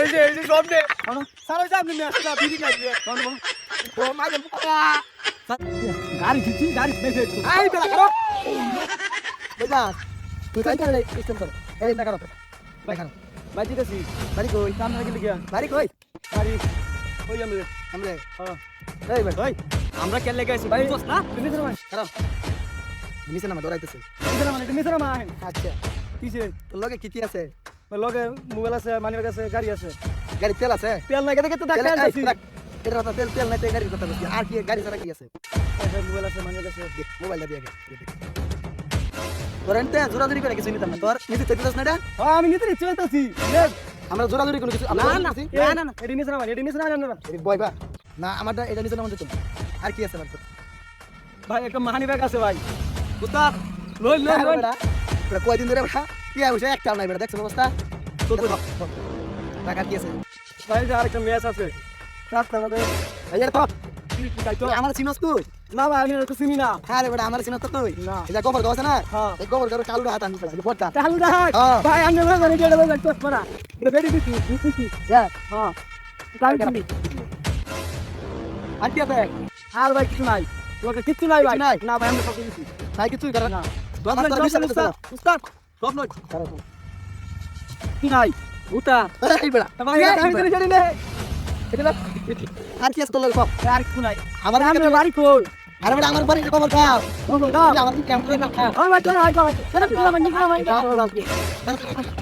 এই যে সব নে স্যার ওই যে আপনি মেসটা বিড়ি খাইয়ে ও মাইরে গাড়ি ছিছি গাড়ি মেসে আই বেলা করো বেজা তুই কাই করে স্টেশন কর এই না করো ভাই খান ভাই ঠিক আছে বাড়ি কই কাম না গেলে গিয়া বাড়ি কই বাড়ি কই আমরা হ্যাঁ এই ভাই ভাই আমরা কেন লেগে আছি ভাই বস না তুমি তো ভাই খারাপ নিচে নামা দৌড়াইতেছে নিচে নামা আচ্ছা কিসে তোর লগে কি আছে লগে মোবাইল আছে মানিব্যাগ আছে গাড়ি আছে গাড়ি তেল আছে তেল নাই কেটে ডাক্তার আইছি এটা কথা তেল নাই গাড়ি কথা বলছি আর কি গাড়ি ছাড়া কি আছে মোবাইল আছে মানিব্যাগ আছে মোবাইল দিয়ে আগে তোরতে জোরাজুরি করে কিছু নিতাম না তোর নিতে চাইতেছ না এটা হ্যাঁ আমি নিতে চাইতেছি আমরা জোরাজুরি করে কিছু না না না এটা নিছ না এটা নিছ না না বয়বা না আমারটা এটা নিছ না আমাদের তো আর কি আছে ভাই একটা মানিব্যাগ আছে ভাই উস্তাদ লই বেটা এটা কয়দিন ধরে বেটা কি হইছে একটা নাই বেটা দেখছ অবস্থা তোর টাকা কি আছে ভাই যে আরেকটা ম্যাচ আছে রাস্তা মধ্যে এই তো আমার চিনস তুই না ভাই আমি তো চিনি না আরে বেটা আমার চিনস তো তুই না এটা গোবর গাছ না হ্যাঁ এই গোবর গাছ কালুটা হাত আনি পড়তা কালুটা ভাই আমি না জানি এটা বল তো পড়া এটা বেরি দিছি হ্যাঁ হ্যাঁ কাল কালি আর কি আছে আর ভাই কিছু নাই তোকে কিছু নাই ভাই না ভাই আমি সব দিছি তাই কিছুই করে না উস্তাদ সব নয় কি নাই উতা এই বেড়া ভাই আমি তো জানি না এটা আর কি আছে তোর সব আর কিছু নাই আমার বাড়ি কই আরে বেড়া আমার বাড়ি খবর দাও আমার কি ক্যাম্প না ও ভাই চল আই কই কেন তুই আমার নিকা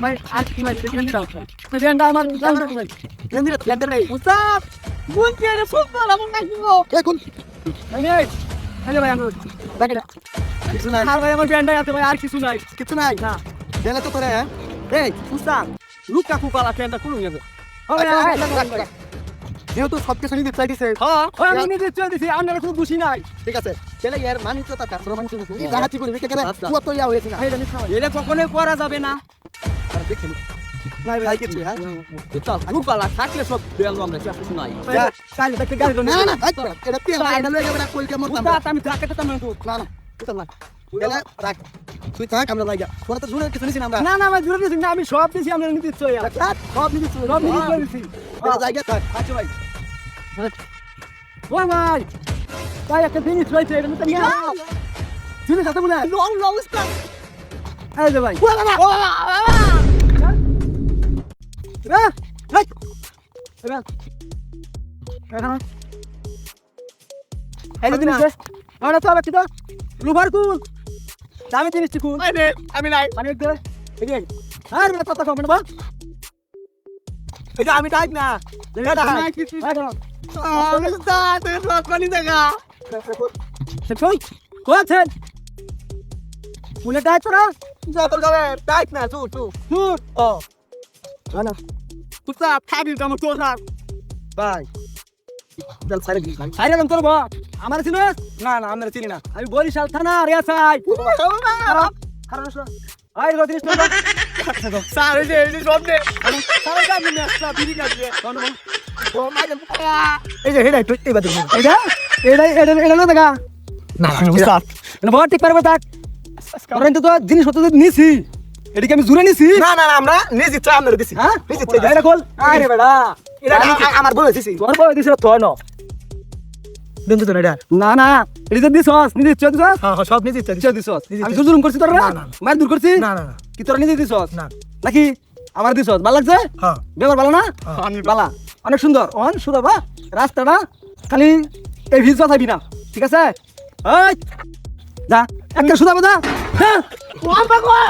ভাই আর কি ভাই দেখেন দাও বেন্ডা আমার জান দাও ভাই কেন্দ্রে লেন্ডার নাই উস্তাদ কোন কি রে সুন্দর আমার নাই গো কে কোন এই হ্যালো ভাই আমি বাকিটা কিছু নাই আর ভাই আমার বেন্ডা আছে ভাই আর কিছু নাই না দেলে তো তোরে এই উস্তাদ লুকা কুকালা কেন্দ্র কোন গেছে যেহেতু সব কিছু নিতে চাইতেছে হ্যাঁ আমি নিতে চাইতেছি আমরা কোনো খুশি নাই ঠিক আছে চলে यार মানি তো টাকা প্রমাণ করে এই জাহাতি করে দেখে কেন তুই তো ইয়া হয়েছে না এটা কখনোই করা যাবে না আর দেখেন নাই ভাই কিছু হ্যাঁ চল কুকালা থাকলে সব বেল আমরা কিছু নাই কাল দেখে গাড়ি না না এটা কি এটা লয়ে যাবে না কই কেমন আমি জাকেটে তো না না তুই না এলা রাখ তুই থাক আমরা লাগা তোরা তো জুড়ে কিছু নিছিস আমরা না ভাই জুড়ে দিছি না আমি সব দিছি আমরা নিতে চাই সব দিছি এটা জায়গা থাক আচ্ছা ভাই ওই ভাই ভাই একটা জিনিস রয়েছে এটা নিতে নিয়ে জিনিস আছে বলে লং স্টার এই যে ভাই এই যে জিনিস আমরা তো আবার কি তো লুভার কুল দামি জিনিস কুল আমি নাই মানে একদম এই আর না কথা কম না এটা আমি টাইপ না এটা নাই কিছু আমি তো তোর রক পানি দেখা কই কোথায় মুলে টাইপ করা যা তোর গাবে টাইপ না চু ও না কুত্তা খাবি তো আমার তোর ভাই চল সাইরে দাম তোর আমার চিনো না আমরা চিনি না আমি বরিশাল থানা রিয়াসাই আই রদিস না স্যার এই যে সব নে স্যার আমি মেসটা বিড়ি খাইয়ে ও মাইরে এই যে হেডাই তুই বাদ এটা না দেখা না স্যার না বহুত ঠিক পারবে তাক কারণ তো জিনিস হতে নিছি এদিকে আমি জুরে নিছি না আমরা নিছি চা আমরা দিছি হ্যাঁ নিছি এটা কল আরে বেটা এটা আমার বই দিছি তোর বই দিছ তো না দেন তো না এটা তো দিছস নিজে দিছস হ্যাঁ সব নিজে দিছস আমি জুলুম করছি তোরা মার দূর করছি না কি তোরা নিজে দিছস না নাকি আমার দিছস ভালো লাগছে হ্যাঁ ব্যবহার ভালো না আমি ভালো অনেক সুন্দর সুন্দর বা রাস্তাটা খালি এই ভিজা থাকবি না ঠিক আছে এই যা একটা সুদা বাদা হ্যাঁ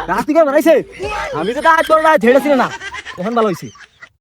রাস্তা করে বানাইছে আমি তো কাজ করব না ঝেড়েছিল না এখন ভালো হইছে